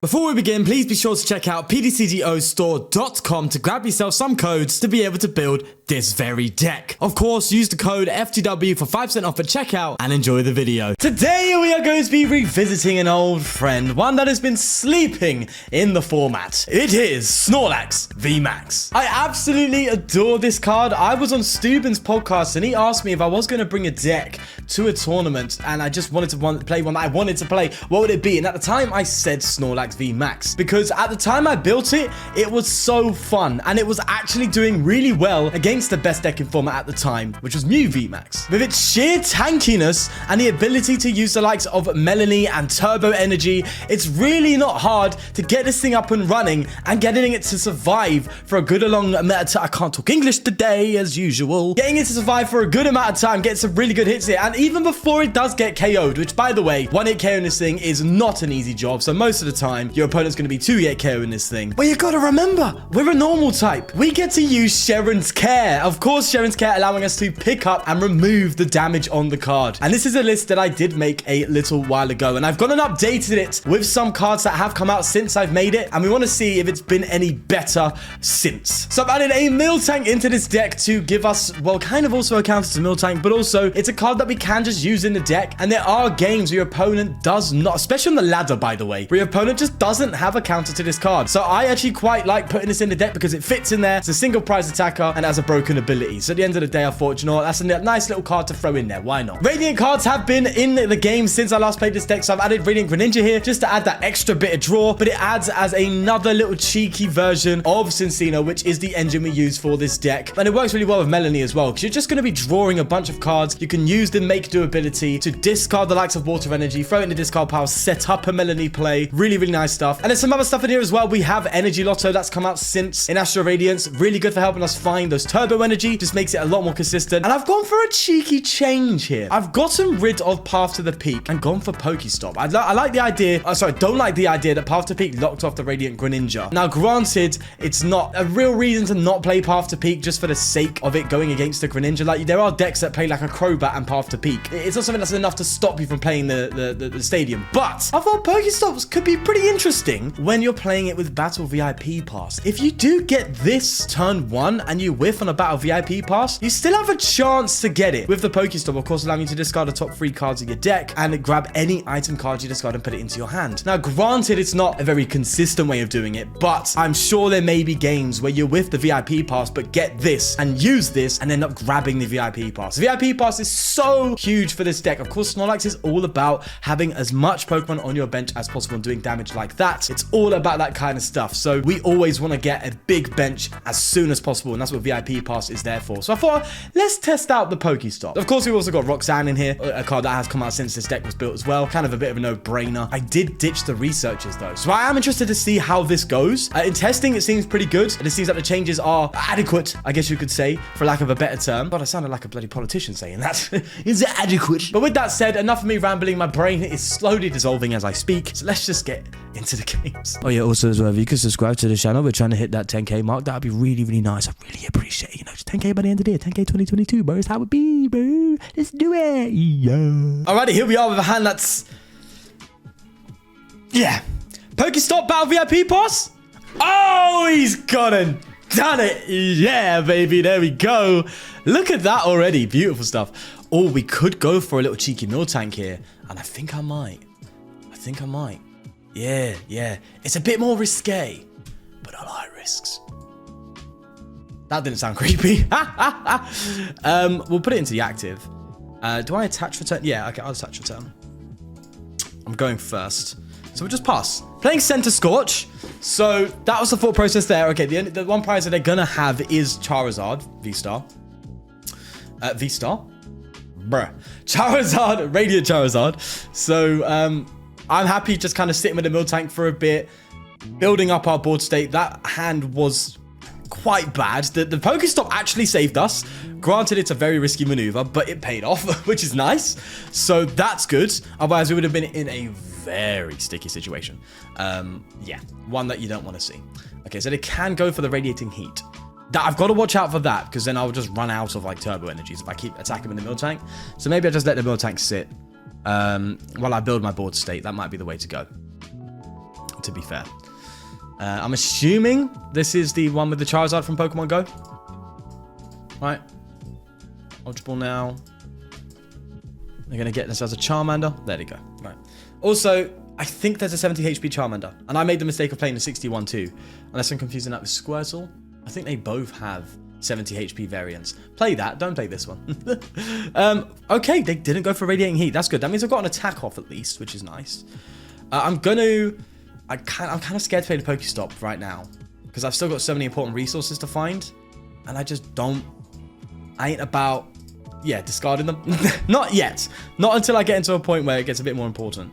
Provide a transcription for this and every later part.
Before we begin, please be sure to check out pdcgostore.com to grab yourself some codes to be able to build this very deck. Of course, use the code FTW for 5% off at checkout and enjoy the video. Today we are going to be revisiting an old friend, one that has been sleeping in the format. It is Snorlax VMAX. I absolutely adore this card. I was on Steuben's podcast and he asked me if I was going to bring a deck to a tournament and I just wanted to play one that I wanted to play. What would it be? And at the time I said Snorlax VMAX because at the time I built it, it was so fun and it was actually doing really well against the best deck in format at the time, which was Mew VMAX. With its sheer tankiness and the ability to use the likes of Melony and Turbo Energy, it's really not hard to get this thing up and running and getting it to survive for a good long amount of time. I can't talk English today as usual. Getting it to survive for a good amount of time, get some really good hits here, and even before it does get KO'd, which by the way, 1-hit KO in this thing is not an easy job, so most of the time, your opponent's going to be 2-hit KO in this thing. But you gotta remember, we're a normal type. We get to use Cheren's Care. Of course, Cheren's Care allowing us to pick up and remove the damage on the card. And this is a list that I did make a little while ago, and I've gone and updated it with some cards that have come out since I've made it, and we want to see if it's been any better since. So I've added a Miltank into this deck to give us, well, kind of also a counter to Miltank, but also it's a card that we can just use in the deck, and there are games where your opponent does not, especially on the ladder, by the way, where your opponent just doesn't have a counter to this card. So I actually quite like putting this in the deck because it fits in there. It's a single prize attacker and has a broken ability. So at the end of the day, I thought, you know what, that's a nice little card to throw in there. Why not? Radiant cards have been in the game since I last played this deck, so I've added Radiant Greninja here just to add that extra bit of draw, but it adds as another little cheeky version of Cinccino, which is the engine we use for this deck. And it works really well with Melony as well, because you're just going to be drawing a bunch of cards. You can use the make do ability to discard the likes of Water Energy, throw it in the discard pile, set up a Melony play. Really, really nice stuff. And there's some other stuff in here as well. We have Energy Loto that's come out since in Astro Radiance. Really good for helping us find those Turbo Energy. Just makes it a lot more consistent. And I've gone for a cheeky change here. I've gotten rid of Path to the Peak and gone for Pokestop. I like the idea. Don't like the idea that Path to Peak locked off the Radiant Greninja. Now, granted, it's not a real reason to not play Path to Peak just for the sake of it going against the Greninja. Like, there are decks that play like a Crobat and Path to Peak. It's not something that's enough to stop you from playing the stadium. But I thought Pokestops could be pretty interesting when you're playing it with Battle VIP Pass. If you do get this turn 1 and you whiff on a Battle VIP Pass, you still have a chance to get it with the Pokestop, of course, allowing you to discard the top 3 cards of your deck and grab any item card you discard and put it into your hand. Now, granted, it's not a very consistent way of doing it, but I'm sure there may be games where you're with the VIP Pass, but get this and use this and end up grabbing the VIP Pass. The VIP Pass is so huge for this deck. Of course, Snorlax is all about having as much Pokemon on your bench as possible and doing damage like that. It's all about that kind of stuff. So we always want to get a big bench as soon as possible, and that's what VIP Pass is there for. So I thought, let's test out the Pokestop. Of course, we've also got Roxanne in here, a card that has come out since this deck was built as well. Kind of a bit of a no-brainer. I did ditch the researchers though, so I am interested to see how this goes. In testing, it seems pretty good. It seems like the changes are adequate, I guess you could say, for lack of a better term. God, I sounded like a bloody politician saying that. Is it adequate? But with that said, enough of me rambling. My brain is slowly dissolving as I speak, so let's just get into the games. Oh yeah, also as well, if you could subscribe to the channel, we're trying to hit that 10k mark. That'd be really, really nice. I really appreciate it. You know, just 10k by the end of the year, 10k 2022, bro. It's how it be, bro. Let's do it. Yeah. Alrighty, here we are with a hand that's, yeah, Pokestop Battle VIP Pass. Oh, he's gone and done it. Yeah, baby, there we go. Look at that already. Beautiful stuff. Oh, we could go for a little cheeky Miltank here, and I think I might. Yeah. It's a bit more risque, but I like risks. That didn't sound creepy. We'll put it into the active. Do I attach return? Yeah, okay, I'll attach return. I'm going first. So we'll just pass. Playing Center Scorch. So that was the thought process there. Okay, the one prize that they're gonna have is Charizard, V-Star. V-Star? Bruh. Charizard, Radiant Charizard. So, I'm happy just kind of sitting with the Miltank for a bit, building up our board state. That hand was quite bad. The Pokestop actually saved us. Granted, it's a very risky maneuver, but it paid off, which is nice. So that's good. Otherwise, we would have been in a very sticky situation. Yeah, one that you don't want to see. Okay, so they can go for the Radiating Heat. I've got to watch out for that, because then I'll just run out of like turbo energies if I keep attacking with the Miltank. So maybe I just let the Miltank sit while I build my board state. That might be the way to go. to be fair. I'm assuming this is the one with the Charizard from Pokemon Go. Right. Ultra Ball now. They're going to get this as a Charmander. There they go. Right. Also, I think there's a 70 HP Charmander. And I made the mistake of playing the 61 too. Unless I'm confusing that with Squirtle. I think they both have 70 HP variants. Play that. Don't play this one. Okay, they didn't go for Radiating Heat. That's good. That means I've got an attack off at least, which is nice. I'm kind of scared to play the Pokestop right now. Because I've still got so many important resources to find. And I just don't... I ain't about... Yeah, discarding them. Not yet. Not until I get into a point where it gets a bit more important.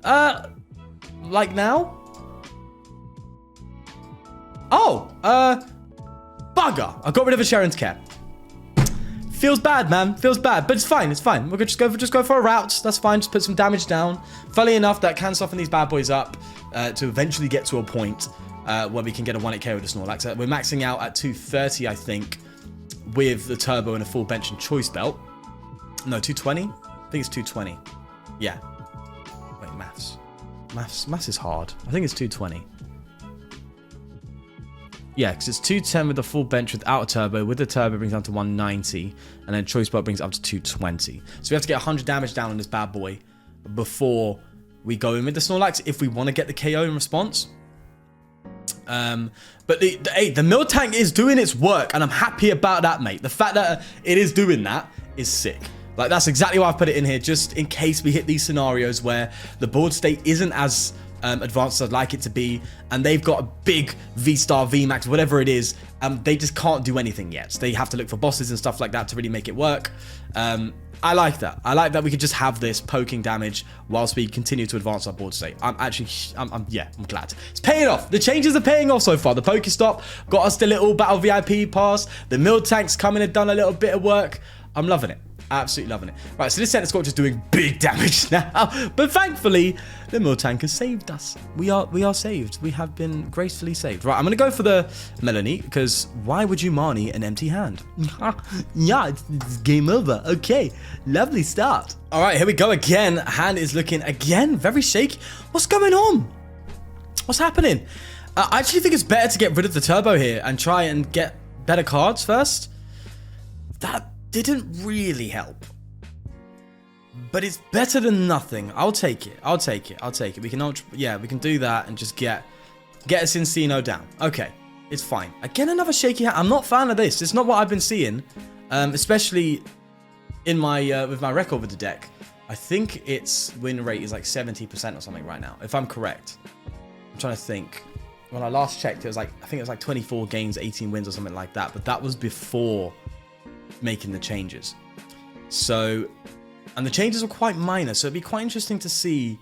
Like now? Oh, bugger. I got rid of a Cheren's Care. Feels bad, man. Feels bad, but it's fine. It's fine. We're gonna just go for a route. That's fine. Just put some damage down. Funnily enough, that can soften these bad boys up to eventually get to a point where we can get a 1-hit KO with the Snorlax. We're maxing out at 230, I think, with the turbo and a full bench and choice belt. No, 220? I think it's 220. Yeah. Wait, maths. Maths is hard. I think it's 220. Yeah, because it's 210 with the full bench without a turbo. With the turbo, it brings down to 190. And then choice belt brings it up to 220. So we have to get 100 damage down on this bad boy before we go in with the Snorlax if we want to get the KO in response. But the Miltank is doing its work, and I'm happy about that, mate. The fact that it is doing that is sick. Like, that's exactly why I've put it in here, just in case we hit these scenarios where the board state isn't as advanced as I'd like it to be, and they've got a big V-Star, VMAX, whatever it is, they just can't do anything yet. So they have to look for bosses and stuff like that to really make it work. I like that. I like that we could just have this poking damage whilst we continue to advance our board state. I'm glad. It's paying off. The changes are paying off so far. The Pokestop got us the little Battle VIP Pass. The Miltank's come in and done a little bit of work. I'm loving it. Absolutely loving it. Right, so this Center Scorch is doing big damage now. But thankfully, the Miltank has saved us. We are saved. We have been gracefully saved. Right, I'm going to go for the Melony, because why would you Marnie an empty hand? Yeah, it's game over. Okay, lovely start. All right, here we go again. Hand is looking, again, very shaky. What's going on? What's happening? I actually think it's better to get rid of the turbo here and try and get better cards first. That didn't really help, but it's better than nothing. I'll take it. I'll take it. We can do that and just get a Cinccino down. Okay, it's fine. Again, another shaky hand. I'm not a fan of this. It's not what I've been seeing, especially in my with my record with the deck. I think its win rate is like 70% or something right now, if I'm correct. I'm trying to think. When I last checked, it was like, I think it was like 24 games, 18 wins or something like that, but that was before making the changes. So, and the changes were quite minor, so it'd be quite interesting to see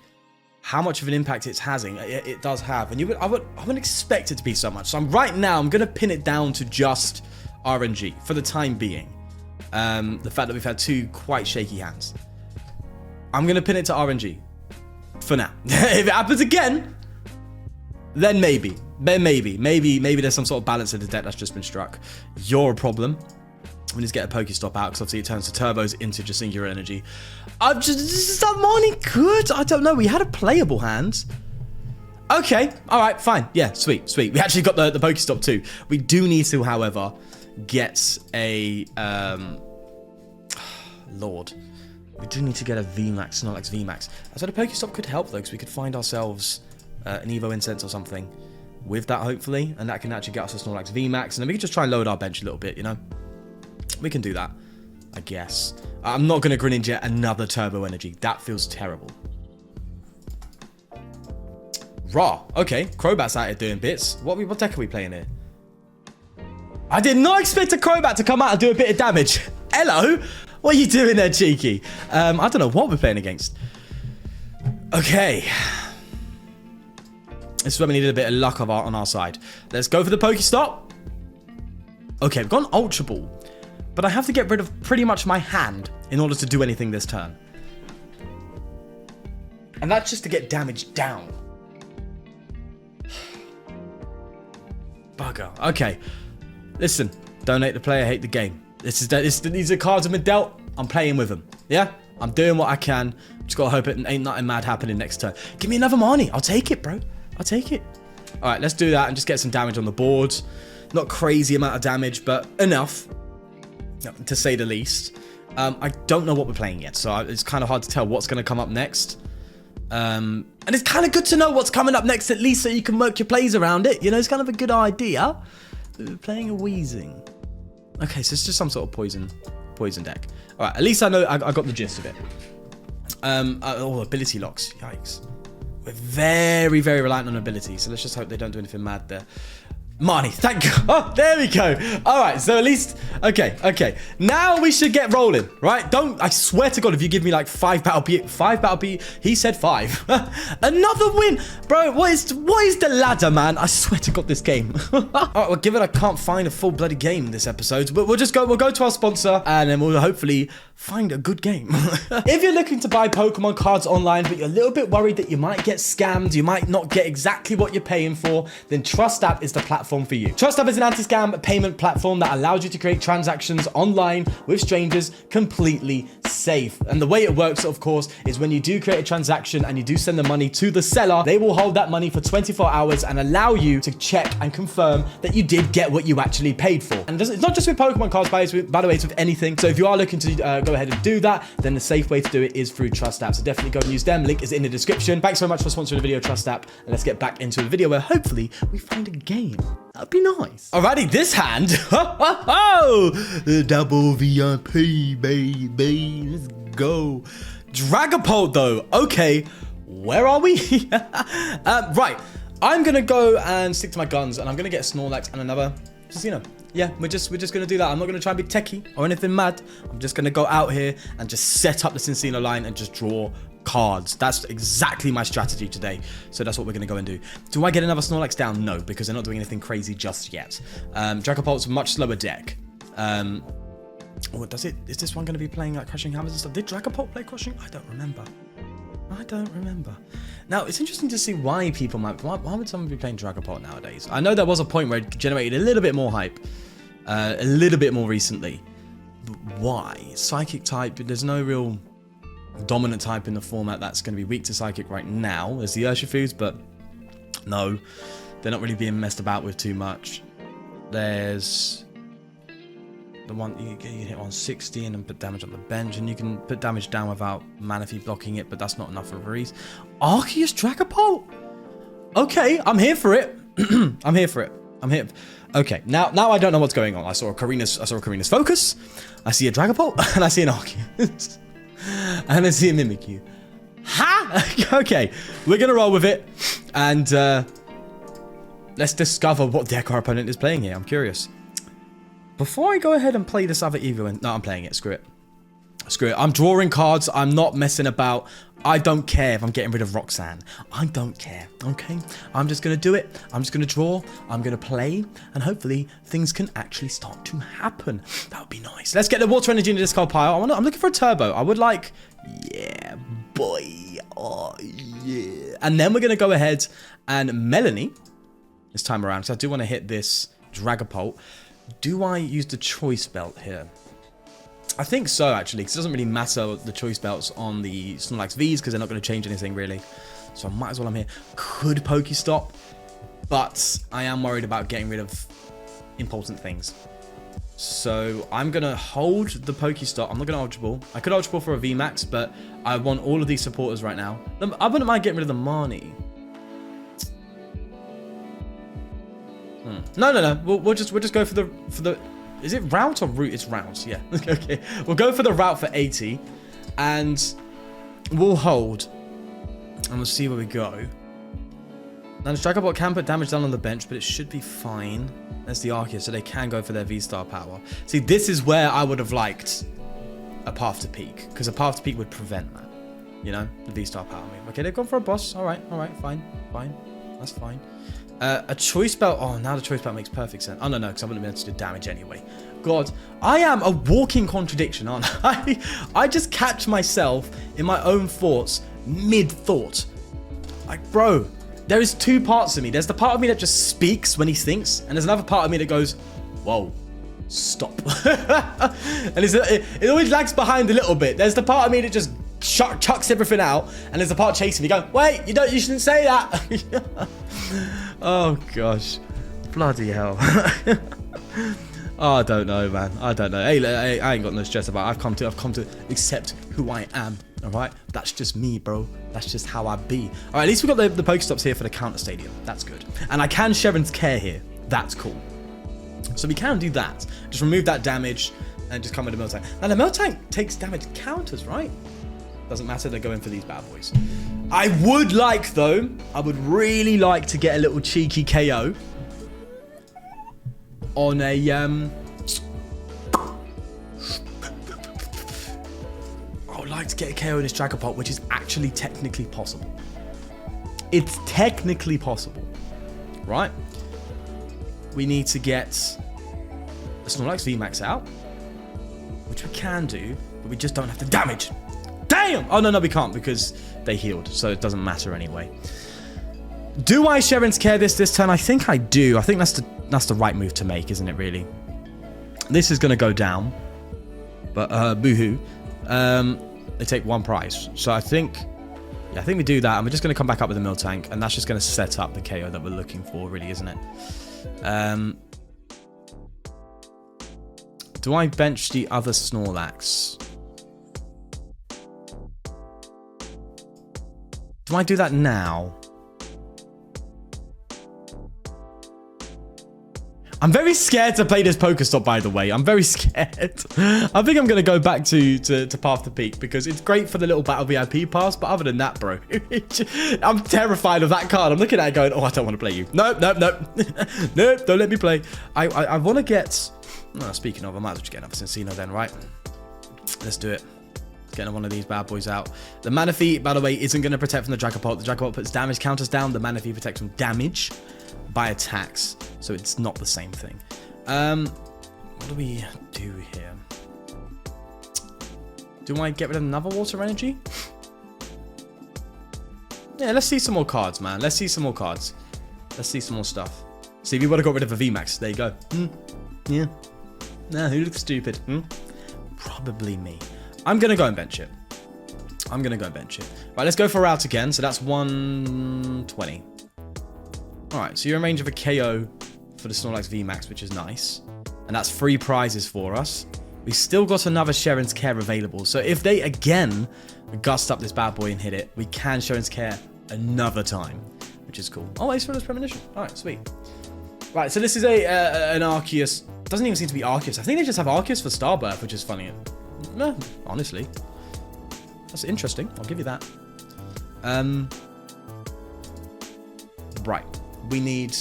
how much of an impact it does have. And I wouldn't expect it to be so much. So right now I'm going to pin it down to just RNG for the time being. The fact that we've had two quite shaky hands. I'm going to pin it to RNG for now. If it happens again, then maybe there's some sort of balance in the deck that's just been struck. You're a problem. We need to get a Pokestop out, because obviously it turns the turbos into just singular energy. Is that Marnie good? I don't know. We had a playable hand. Okay. All right. Fine. Yeah. Sweet. We actually got the Pokestop too. We do need to, however, get a... Lord. We do need to get a VMAX, Snorlax VMAX. So the Pokestop could help, though, because we could find ourselves an Evo Incense or something with that, hopefully. And that can actually get us a Snorlax VMAX. And then we can just try and load our bench a little bit, you know? We can do that, I guess. I'm not going to Greninja another Turbo Energy. That feels terrible. Raw. Okay, Crobat's out here doing bits. What deck are we playing here? I did not expect a Crobat to come out and do a bit of damage. Hello? What are you doing there, cheeky? I don't know what we're playing against. Okay. This is where we needed a bit of luck on our side. Let's go for the Pokestop. Okay, we've got an Ultra Ball. But I have to get rid of pretty much my hand in order to do anything this turn. And that's just to get damage down. Bugger. Okay. Listen. Donate the player, hate the game. These are cards I've been dealt. I'm playing with them. Yeah? I'm doing what I can. Just gotta hope it ain't nothing mad happening next turn. Give me another Marnie. I'll take it, bro. I'll take it. All right, let's do that and just get some damage on the board. Not crazy amount of damage, but enough, to say the least. I don't know what we're playing yet, so it's kind of hard to tell what's going to come up next. And it's kind of good to know what's coming up next, at least, so you can work your plays around it. You know, it's kind of a good idea. We're playing a Weezing. Okay, so it's just some sort of poison deck. All right, at least I know I got the gist of it. Oh, ability locks. Yikes. We're very, very reliant on ability, so let's just hope they don't do anything mad there. Marnie, thank God. Oh, there we go. All right, so at least, okay. Now we should get rolling, right? I swear to God, if you give me like 5 battle P, he said 5. Another win. Bro, what is the ladder, man? I swear to God, this game. All right, well, given I can't find a full bloody game in this episode, but we'll go to our sponsor, and then we'll hopefully find a good game. If you're looking to buy Pokemon cards online, but you're a little bit worried that you might get scammed, you might not get exactly what you're paying for, then TrustApp is the platform for you. TrustApp is an anti-scam payment platform that allows you to create transactions online with strangers completely safe. And the way it works, of course, is when you do create a transaction and you do send the money to the seller, they will hold that money for 24 hours and allow you to check and confirm that you did get what you actually paid for. And it's not just with Pokemon cards, by the way, it's with anything. So if you are looking to go ahead and do that, then the safe way to do it is through TrustApp. So definitely go and use them. Link is in the description. Thanks so much for sponsoring the video, TrustApp. And let's get back into the video where hopefully we find a game. That'd be nice. Alrighty, this hand. The Dubwool VIP, baby. Let's go. Dragapult, though. Okay, where are we? Right, I'm gonna go and stick to my guns, and I'm gonna get Snorlax and another Cinccino. Yeah, we're just gonna do that. I'm not gonna try and be techie or anything mad. I'm just gonna go out here and just set up the Cinccino line and just draw cards. That's exactly my strategy today. So that's what we're gonna go and do. Do I get another Snorlax down? No, because they're not doing anything crazy just yet. Dragapult's a much slower deck. Oh, does it? Is this one gonna be playing like Crushing Hammers and stuff? Did Dragapult play Crushing? I don't remember. Now, it's interesting to see why people might... Why would someone be playing Dragapult nowadays? I know there was a point where it generated a little bit more hype. A little bit more recently. But why? Psychic type, there's no real dominant type in the format that's going to be weak to Psychic right now. There's the Urshifu's, but no. They're not really being messed about with too much. There's... the one you hit 160 and then put damage on the bench, and you can put damage down without Manaphy blocking it, but that's not enough for a Reese. Arceus Dragapult? Okay, I'm here for it. I'm here for it. Okay, now I don't know what's going on. I saw a Karina's Focus, I see a Dragapult, and I see an Arceus. And I see a Mimikyu. Ha! Okay, we're gonna roll with it, and let's discover what deck our opponent is playing here. I'm curious. Before I go ahead and play this other Evo, no, I'm playing it. Screw it. I'm drawing cards. I'm not messing about. I don't care if I'm getting rid of Roxanne. I don't care, okay? I'm just going to do it. I'm just going to draw. I'm going to play. And hopefully things can actually start to happen. That would be nice. Let's get the Water Energy in the discard pile. I'm looking for a Turbo. I would like... Yeah, boy. Oh, yeah. And then we're going to go ahead and Melony this time around. So I do want to hit this Dragapult. Do I use the Choice Belt here? I think so, actually, because it doesn't really matter the Choice Belts on the Snorlax Vs, because they're not going to change anything, really. So I might as well, I'm here. Could Pokestop, but I am worried about getting rid of important things. So I'm going to hold the Pokestop. I'm not going to Ultra Ball. I could Ultra Ball for a VMAX, but I want all of these supporters right now. I wouldn't mind getting rid of the Marnie. No. We'll just go for the. Is it route or route? It's route. Yeah. Okay. We'll go for the route for 80, and we'll hold, and we'll see where we go. Now the Dragapult can put damage down on the bench, but it should be fine. There's the Arceus, so they can go for their V-Star power. See, this is where I would have liked a Path to Peak, because a Path to Peak would prevent that. You know, the V-Star power move. Okay, they've gone for a boss. All right, fine. That's fine. A Choice Belt. Oh, now the Choice Belt makes perfect sense. Oh, no, because I wouldn't be able to do damage anyway. God, I am a walking contradiction, aren't I? I just catch myself in my own thoughts, mid-thought. Like, bro, there is two parts of me. There's the part of me that just speaks when he thinks, and there's another part of me that goes, whoa, stop. And it always lags behind a little bit. There's the part of me that just chucks everything out, and there's a part chasing me going, wait, you shouldn't say that. Oh gosh, bloody hell. Oh, I don't know, man. I don't know. Hey, I ain't got no stress about it. I've come to accept who I am. All right, that's just me, bro. That's just how I be. All right, at least we got the Pokestops here for the counter stadium. That's good. And I can Cheren's Care here. That's cool. So we can do that. Just remove that damage and just come with the Miltank. Now the Miltank takes damage counters, right? Doesn't matter. They're going for these bad boys. I would like, though, I would really like to get a little cheeky KO on a I would like to get a KO in this Dragapult, which is actually technically possible. It's technically possible, right? We need to get a Snorlax VMAX out, which we can do, but we just don't have the damage. Damn! Oh, no, we can't because they healed, so it doesn't matter anyway. Do I Cheren's Care this turn? I think I do. I think that's the right move to make, isn't it, really? This is going to go down, but boo-hoo. They take one prize. So I think we do that, and we're just going to come back up with the Miltank, and that's just going to set up the KO that we're looking for, really, isn't it? Do I bench the other Snorlax? Do I do that now? I'm very scared to play this Pokestop, by the way. I'm very scared. I think I'm going to go back to Path to Peak because it's great for the little Battle VIP Pass, but other than that, bro, I'm terrified of that card. I'm looking at it going, oh, I don't want to play you. Nope. Nope, don't let me play. I want to get... No, speaking of, I might as well just get another Cinccino then, right? Let's do it. Getting one of these bad boys out. The Manaphy, by the way, isn't going to protect from the Dragapult. The Dragapult puts damage counters down. The Manaphy protects from damage by attacks, so it's not the same thing. What do we do here? Do I get rid of another Water Energy? Yeah, let's see some more cards, man. Let's see some more cards. Let's see some more stuff. See, we would have got rid of a VMAX. There you go. Yeah. Nah, who looks stupid? Probably me. I'm going to go and bench it. Right, let's go for route again. So that's 120. Alright, so you're in range of a KO for the Snorlax VMAX, which is nice. And that's 3 prizes for us. We still got another Cheren's Care available. So if they, again, gust up this bad boy and hit it, we can Cheren's Care another time, which is cool. Oh, Ace Runner's Premonition. Alright, sweet. Right, so this is an Arceus. Doesn't even seem to be Arceus. I think they just have Arceus for Starbirth, which is funny. No, honestly. That's interesting. I'll give you that. Right. We need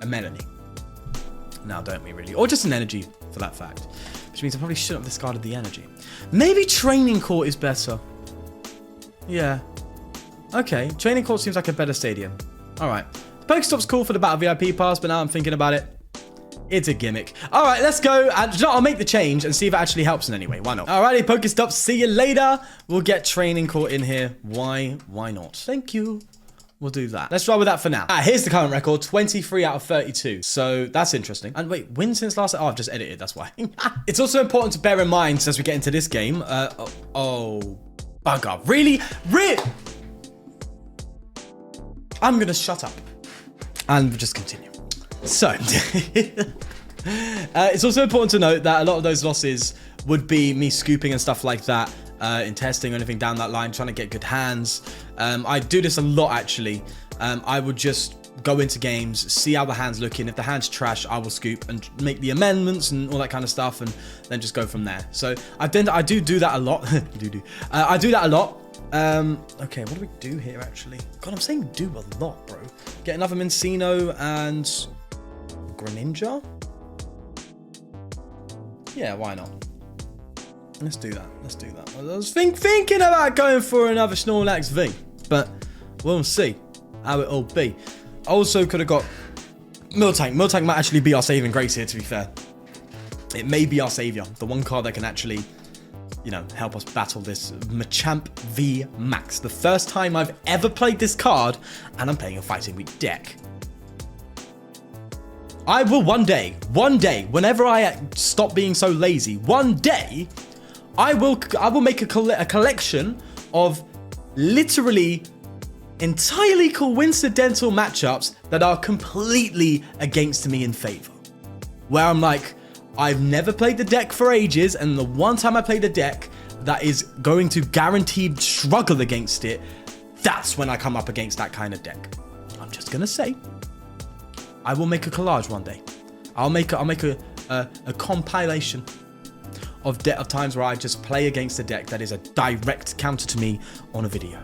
a Melony. Now, don't we really? Or just an energy, for that fact. Which means I probably shouldn't have discarded the energy. Maybe Training Court is better. Yeah. Okay. Training Court seems like a better stadium. Alright. The Pokestop's cool for the Battle VIP Pass, but now I'm thinking about it. It's a gimmick. Alright, let's go. I'll make the change and see if it actually helps in any way. Why not? Alrighty, Pokestops. See you later. We'll get Training Court in here. Why not? Thank you. We'll do that. Let's roll with that for now. Here's the current record, 23 out of 32. So that's interesting. And wait, win since last... Oh, I've just edited, that's why. It's also important to bear in mind as we get into this game. Oh, bugger. Really? I'm going to shut up and just continue. So, it's also important to note that a lot of those losses would be me scooping and stuff like that. In testing or anything down that line, trying to get good hands. I do this a lot, actually. I would just go into games, see how the hand's looking. If the hand's trash, I will scoop and make the amendments and all that kind of stuff, and then just go from there. So I do that a lot. I do that a lot. Okay, what do we do here, actually? God, I'm saying do a lot, bro. Get another Minccino and Greninja? Yeah, why not? Let's do that. I was thinking about going for another Snorlax V, but we'll see how it all be. Also could have got Miltank. Miltank might actually be our saving grace here, to be fair. It may be our savior. The one card that can actually, you know, help us battle this Machamp VMAX. The first time I've ever played this card, and I'm playing a Fighting Week deck. I will one day, whenever I stop being so lazy, one day, I will make a collection of literally entirely coincidental matchups that are completely against me in favor. Where I'm like, I've never played the deck for ages, and the one time I played a deck that is going to guaranteed struggle against it, that's when I come up against that kind of deck. I'm just gonna say, I will make a collage one day. I'll make a compilation of times where I just play against a deck that is a direct counter to me on a video.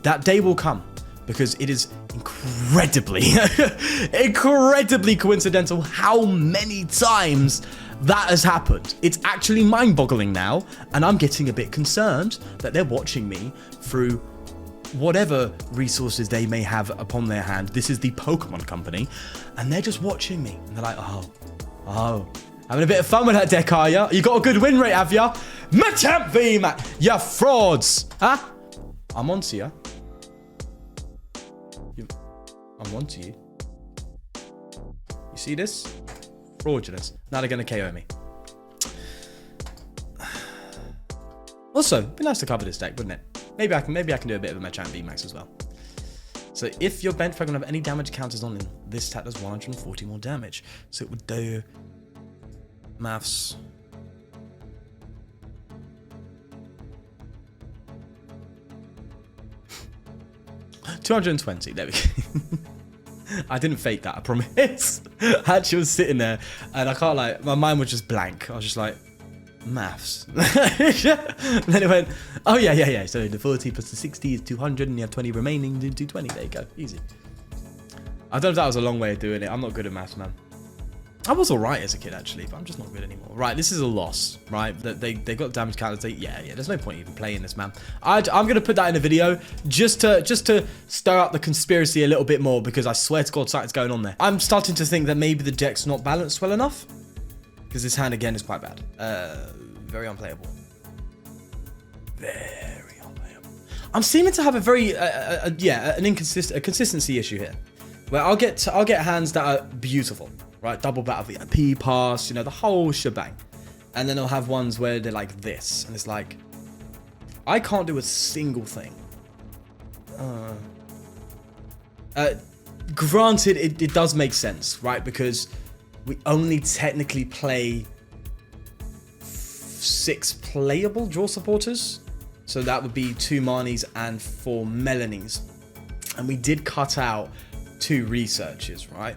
That day will come, because it is incredibly coincidental how many times that has happened. It's actually mind-boggling now, and I'm getting a bit concerned that they're watching me through whatever resources they may have upon their hand. This is the Pokemon company, and they're just watching me, and they're like, oh, having a bit of fun with that deck, are ya? You got a good win rate, have ya? Miltank VMAX, you frauds, huh? I'm onto ya. I'm onto you. You see this? Fraudulence. Now they're gonna KO me. Also, it'd be nice to cover this deck, wouldn't it? Maybe I can do a bit of a Miltank VMAX as well. So if your bench fragment have any damage counters on him, this stat does 140 more damage. So it would do maths. $220. There we go. I didn't fake that, I promise. I actually was sitting there, and I can't lie, my mind was just blank. I was just like, maths. And then it went, oh yeah. So the 40 plus the 60 is 200, and you have 20 remaining, do 220. There you go, easy. I don't know if that was a long way of doing it. I'm not good at maths, man. I was alright as a kid, actually, but I'm just not good anymore. Right, this is a loss, right? They got damage counters. Yeah, there's no point even playing this, man. I'm going to put that in a video just to stir up the conspiracy a little bit more, because I swear to God, something's going on there. I'm starting to think that maybe the deck's not balanced well enough, because this hand, again, is quite bad. Very unplayable. Very unplayable. I'm seeming to have a very, consistency issue here, where I'll get hands that are beautiful. Right, double Battle VIP Pass, you know, the whole shebang. And then I'll have ones where they're like this, and it's like, I can't do a single thing. Granted, it does make sense, right? Because we only technically play 6 playable draw supporters. So that would be 2 Marnies and 4 Melonies. And we did cut out 2 researches, right?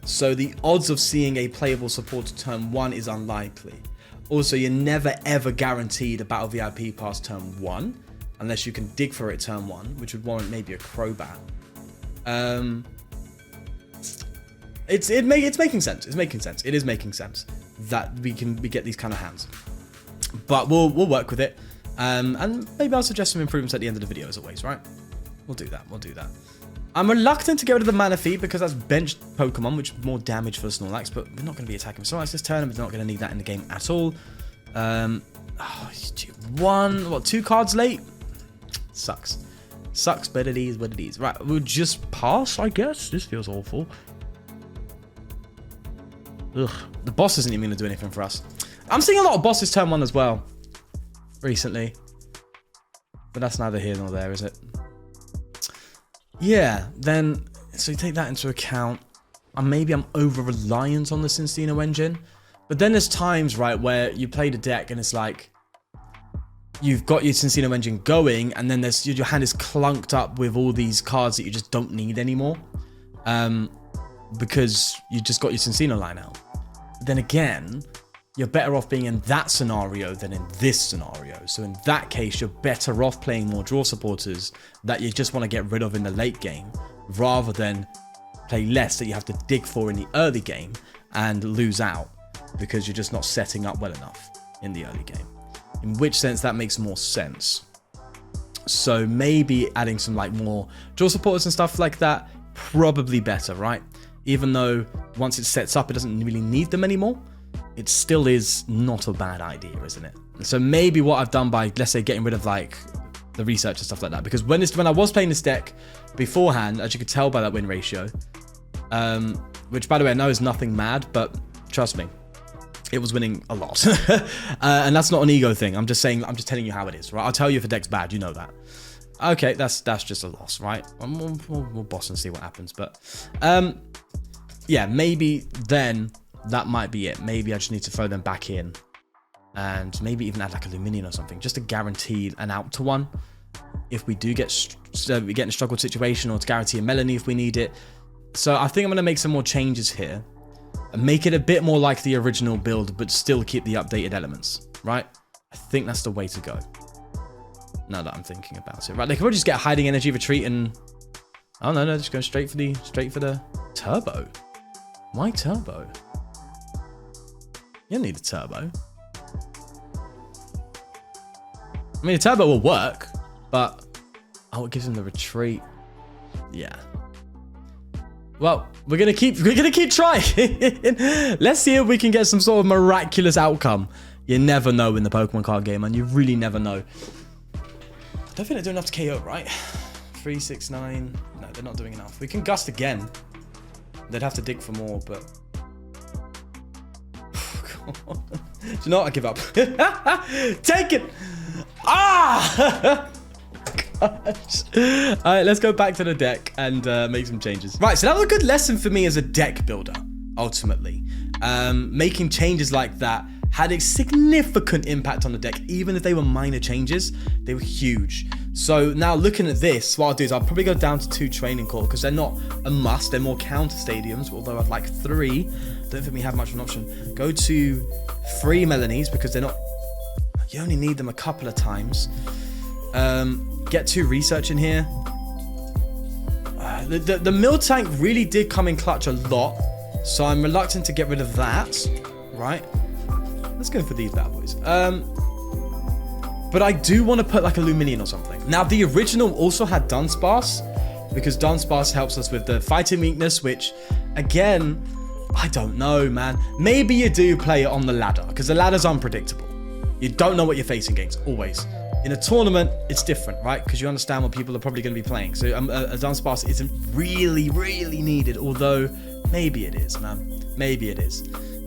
So the odds of seeing a playable supporter turn 1 is unlikely. Also, you're never ever guaranteed a Battle VIP Pass turn 1, unless you can dig for it turn 1, which would warrant maybe a Crobat. It's making sense. It's making sense. It is making sense that we get these kind of hands. But we'll work with it. And maybe I'll suggest some improvements at the end of the video, as always, right? We'll do that. I'm reluctant to get rid of the Manaphy because that's benched Pokemon, which is more damage for the Snorlax, but we're not going to be attacking Snorlax this turn, and we're not going to need that in the game at all. 2 cards late? Sucks, but it is what it is. Right, we'll just pass, I guess. This feels awful. Ugh, the boss isn't even going to do anything for us. I'm seeing a lot of bosses turn 1 as well recently, but that's neither here nor there, is it? Yeah, then, so you take that into account, and maybe I'm over-reliant on the Cinccino engine, but then there's times, right, where you play the deck and it's like, you've got your Cinccino engine going, and then your hand is clunked up with all these cards that you just don't need anymore, because you just got your Cinccino line out. Then again, you're better off being in that scenario than in this scenario. So in that case, you're better off playing more draw supporters that you just want to get rid of in the late game, rather than play less that you have to dig for in the early game and lose out because you're just not setting up well enough in the early game. In which sense that makes more sense. So maybe adding some like more draw supporters and stuff like that, probably better, right? Even though once it sets up, it doesn't really need them anymore. It still is not a bad idea, isn't it? And so maybe what I've done by, let's say, getting rid of like the research and stuff like that, because when I was playing this deck beforehand, as you could tell by that win ratio, which by the way I know is nothing mad, but trust me, it was winning a lot. And that's not an ego thing. I'm just telling you how it is, right? I'll tell you if a deck's bad, you know that. Okay, that's just a loss, right? We'll boss and see what happens. But yeah, maybe then that might be it. Maybe I just need to throw them back in. And maybe even add like a Luminion or something, just to guarantee an out to one. If we do get in a struggled situation, or to guarantee a Melony if we need it. So I think I'm going to make some more changes here. And make it a bit more like the original build, but still keep the updated elements, right? I think that's the way to go. Now that I'm thinking about it, right? They could probably just get a hiding energy retreat and... Oh, no, just go straight for the turbo. Why turbo? You don't need a turbo. I mean, a turbo will work, but... Oh, it gives him the retreat. Yeah. Well, we're gonna keep trying. Let's see if we can get some sort of miraculous outcome. You never know in the Pokemon card game, and you really never know. I don't think they're doing enough to KO, right? 3, 6, 9. No, they're not doing enough. We can gust again. They'd have to dig for more, but... Oh, do you know what? I give up. Take it! Ah! Alright, let's go back to the deck and make some changes. Right, so that was a good lesson for me as a deck builder, ultimately. Making changes like that had a significant impact on the deck. Even if they were minor changes, they were huge. So now looking at this, what I'll do is I'll probably go down to 2 Training Court, because they're not a must, they're more counter stadiums, although I'd like 3. Don't think we have much of an option. Go to 3 Melonies, because they're not... You only need them a couple of times. Get 2 research in here. The Miltank really did come in clutch a lot, so I'm reluctant to get rid of that. Right? Let's go for these bad boys. But I do want to put like a Luminion or something. Now, the original also had Dunsparce, because Dunsparce helps us with the fighting weakness, which, again, I don't know, man. Maybe you do play it on the ladder, because the ladder's unpredictable. You don't know what you're facing against, always. In a tournament, it's different, right? Because you understand what people are probably going to be playing. So a Dunsparce isn't really, really needed, although maybe it is, man. Maybe it is.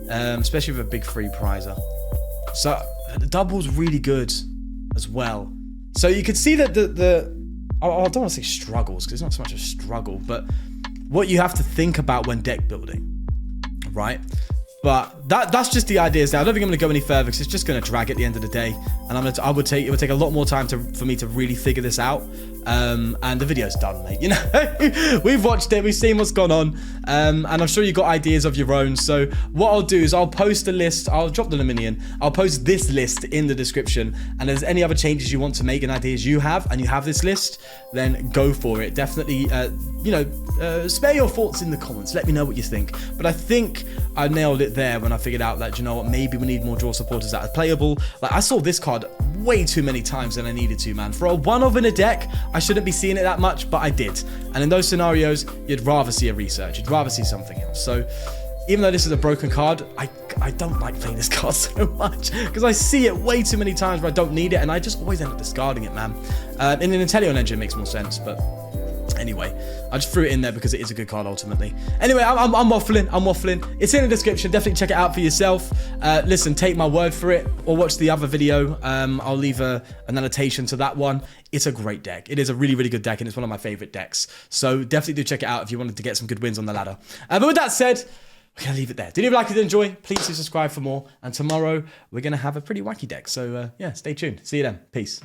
Especially with a big free prizer. So the Dubwool's really good as well. So you could see that I don't want to say struggles, because it's not so much a struggle, but what you have to think about when deck building, right? But that's just the ideas now. I don't think I'm going to go any further, because it's just going to drag at the end of the day. And it would take a lot more time for me to really figure this out. And the video's done, mate. You know, we've watched it, we've seen what's gone on, and I'm sure you've got ideas of your own. So what I'll do is I'll post a list. I'll drop the Luminion. I'll post this list in the description. And if there's any other changes you want to make and ideas you have, and you have this list, then go for it. Definitely, spare your thoughts in the comments. Let me know what you think. But I think I nailed it there when I figured out that, you know what, maybe we need more draw supporters that are playable. Like, I saw this card way too many times than I needed to, man. For a one-of in a deck, I shouldn't be seeing it that much, but I did. And in those scenarios, you'd rather see a research. You'd rather see something else. So even though this is a broken card, I don't like playing this card so much, because I see it way too many times where I don't need it, and I just always end up discarding it, man. In an Inteleon engine, it makes more sense, but anyway, I just threw it in there because it is a good card ultimately. Anyway, I'm waffling. It's in the description. Definitely check it out for yourself. Listen, take my word for it, or watch the other video. I'll leave an annotation to that one. It's a great deck. It is a really, really good deck, and it's one of my favorite decks. So definitely do check it out if you wanted to get some good wins on the ladder. But with that said, we're going to leave it there. Did you like it and enjoy? Please do subscribe for more. And tomorrow, we're going to have a pretty wacky deck. So yeah, stay tuned. See you then. Peace.